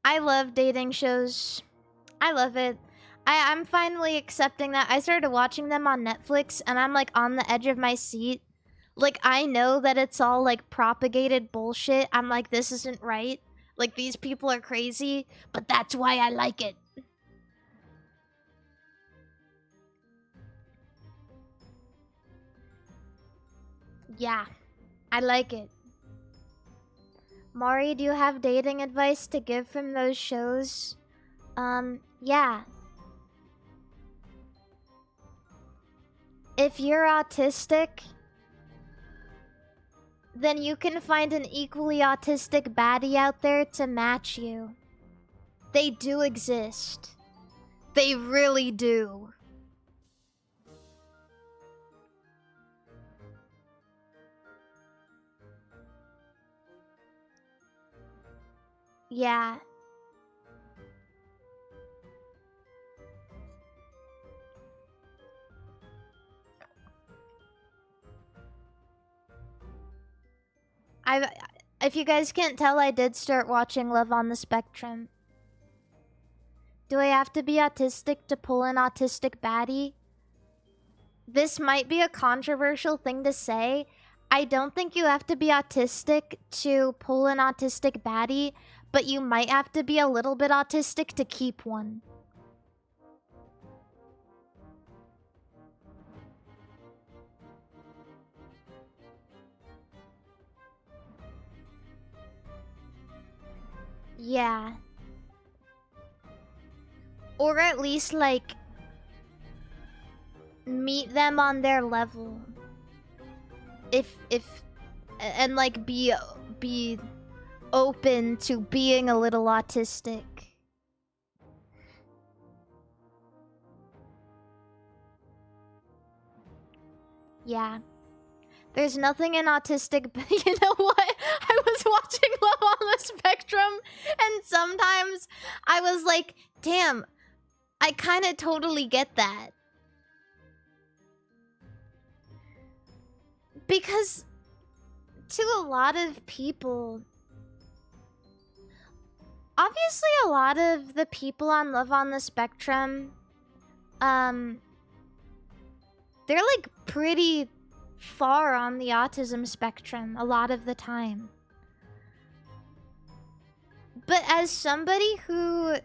I love dating shows. I love it. I'm finally accepting that. I started watching them on Netflix and I'm like on the edge of my seat. Like, I know that it's all like propagated bullshit. I'm like, this isn't right. Like, these people are crazy, but that's why I like it. Yeah, I like it. Mari, do you have dating advice to give from those shows? Yeah. If you're autistic, then you can find an equally autistic baddie out there to match you. They do exist. They really do. Yeah. I've if you guys can't tell, I did start watching Love on the Spectrum. Do I have to be autistic to pull an autistic baddie? This might be a controversial thing to say. I don't think you have to be autistic to pull an autistic baddie, but you might have to be a little bit autistic to keep one. Yeah. Or at least, like, meet them on their level. And like be open to being a little autistic. Yeah. There's nothing in autistic, but you know what? I was watching Love on the Spectrum, and sometimes I was like, damn, I kind of totally get that. Because to a lot of people, obviously a lot of the people on Love on the Spectrum, they're like pretty far on the autism spectrum a lot of the time. But as somebody who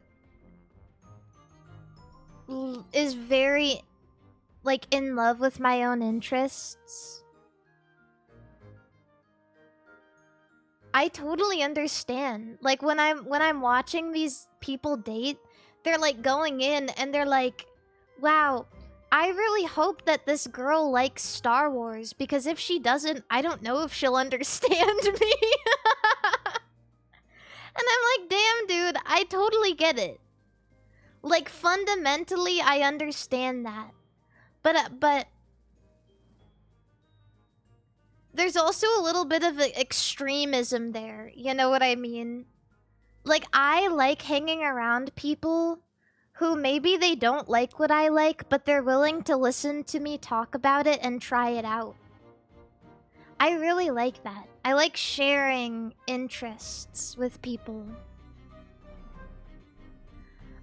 is very like in love with my own interests, I totally understand. Like when I'm watching these people date, they're like going in and they're like, wow, I really hope that this girl likes Star Wars, because if she doesn't, I don't know if she'll understand me. And I'm like, damn, dude, I totally get it. Like, fundamentally, I understand that. But there's also a little bit of extremism there. You know what I mean? Like, I like hanging around people who maybe they don't like what I like, but they're willing to listen to me talk about it and try it out. I really like that. I like sharing interests with people.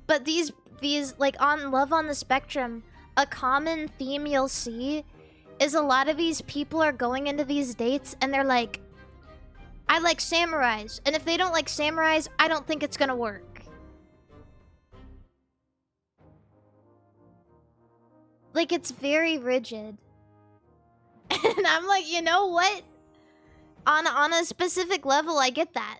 But these like on Love on the Spectrum, a common theme you'll see is a lot of these people are going into these dates and they're like, I like samurais, and if they don't like samurais, I don't think it's gonna work. Like, it's very rigid. And I'm like, you know what? On a specific level, I get that.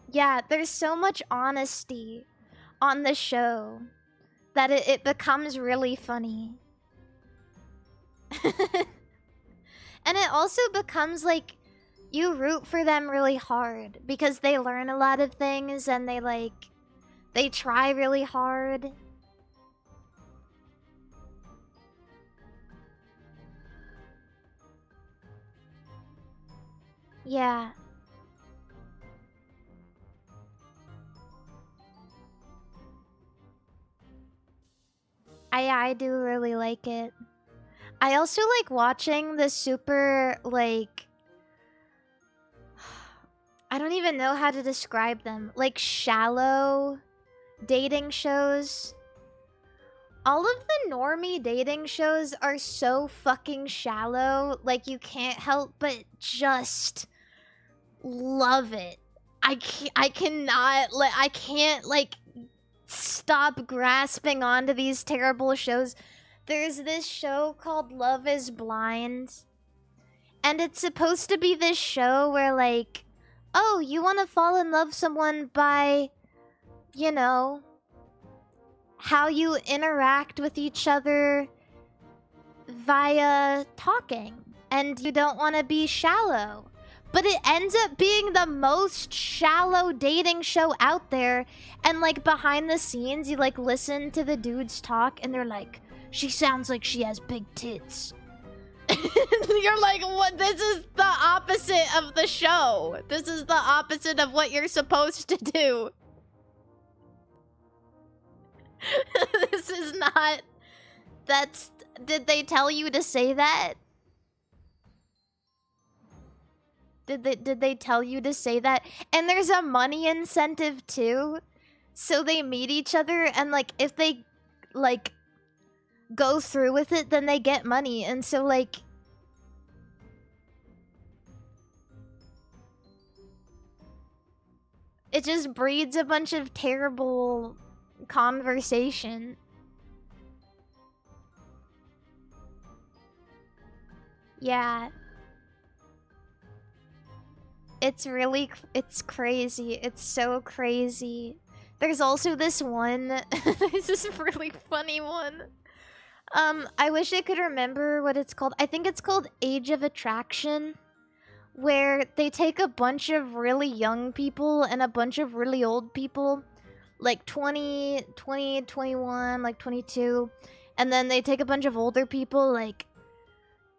Yeah, there's so much honesty on the show that it becomes really funny. And it also becomes like you root for them really hard because they learn a lot of things and they try really hard. Yeah. I do really like it. I also like watching the super, like, I don't even know how to describe them. Like shallow dating shows. All of the normie dating shows are so fucking shallow. Like you can't help but just love it. I can't like stop grasping onto these terrible shows. There's this show called Love is Blind. And it's supposed to be this show where like, oh, you want to fall in love with someone by, you know, how you interact with each other via talking. And you don't want to be shallow. But it ends up being the most shallow dating show out there. And like behind the scenes, you like listen to the dudes talk and they're like, she sounds like she has big tits. You're like, what? This is the opposite of the show. This is the opposite of what you're supposed to do. This is not... That's... Did they tell you to say that? Did they tell you to say that? And there's a money incentive too. So they meet each other and like if they like go through with it, then they get money. And so like it just breeds a bunch of terrible conversation. Yeah. It's really, it's crazy. It's so crazy. There's also this one, this is a really funny one. I wish I could remember what it's called. I think it's called Age of Attraction, where they take a bunch of really young people and a bunch of really old people, like 20, 21, like 22, and then they take a bunch of older people, like,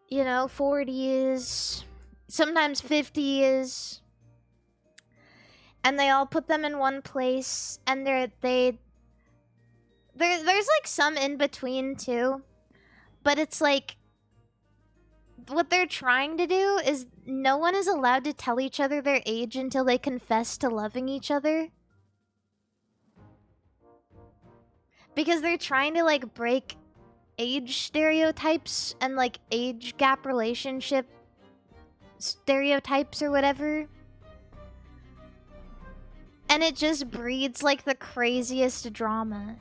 you know, 40s, sometimes 50s, and they all put them in one place, and there's like some in between too, but it's like what they're trying to do is no one is allowed to tell each other their age until they confess to loving each other, because they're trying to like break age stereotypes and like age gap relationship stereotypes or whatever. And it just breeds like the craziest drama.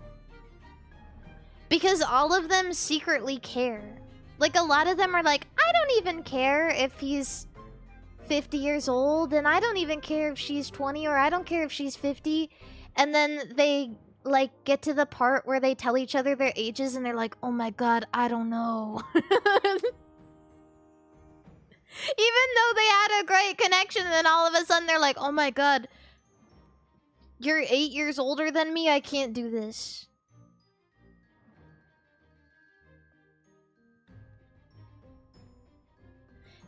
Because all of them secretly care. Like a lot of them are like, I don't even care if he's 50 years old, and I don't even care if she's 20, or I don't care if she's 50. And then they like get to the part where they tell each other their ages and they're like, oh my god, I don't know. Even though they had a great connection, and then all of a sudden they're like, oh my god, you're 8 years older than me, I can't do this.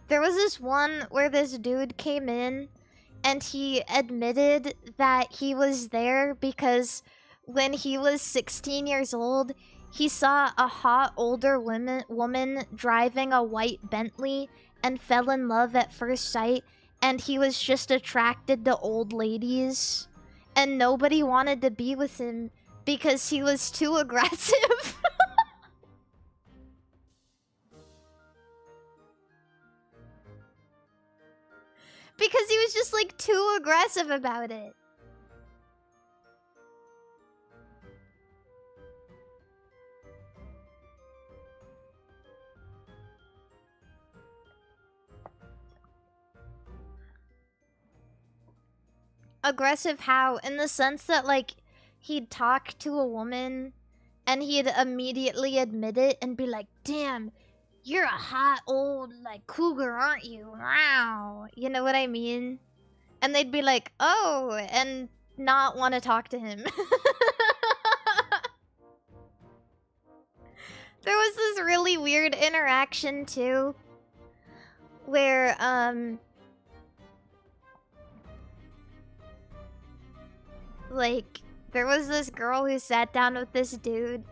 There was this one where this dude came in and he admitted that he was there because when he was 16 years old, he saw a hot older woman driving a white Bentley and fell in love at first sight, and he was just attracted to old ladies, and nobody wanted to be with him because he was too aggressive. Because he was just like too aggressive about it. Aggressive how? In the sense that like he'd talk to a woman and he'd immediately admit it and be like, damn, you're a hot old like cougar, aren't you? Wow. You know what I mean? And they'd be like, oh, and not want to talk to him. There was this really weird interaction too where like there was this girl who sat down with this dude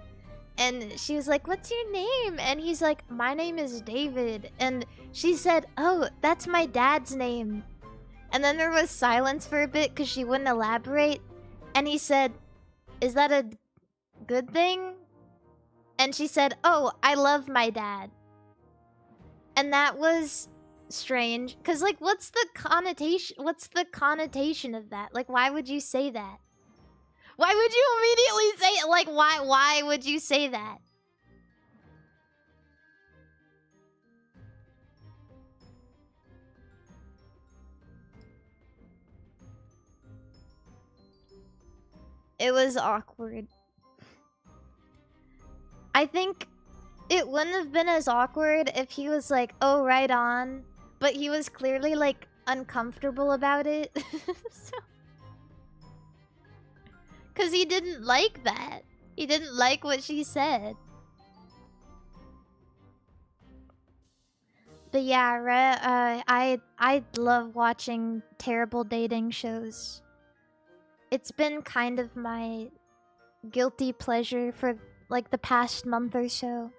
and she was like, what's your name? And he's like, my name is David. And she said, oh, that's my dad's name. And then there was silence for a bit because she wouldn't elaborate. And he said, "Is that a good thing?" And she said, "Oh, I love my dad." And that was strange. Because, like, what's the connotation? What's the connotation of that? Like, why would you say that? Why would you immediately say it? Like, why would you say that? It was awkward. I think it wouldn't have been as awkward if he was like, "Oh, right on," but he was clearly like uncomfortable about it. So, cause he didn't like that. He didn't like what she said. But yeah, I love watching terrible dating shows. It's been kind of my guilty pleasure for like the past month or so.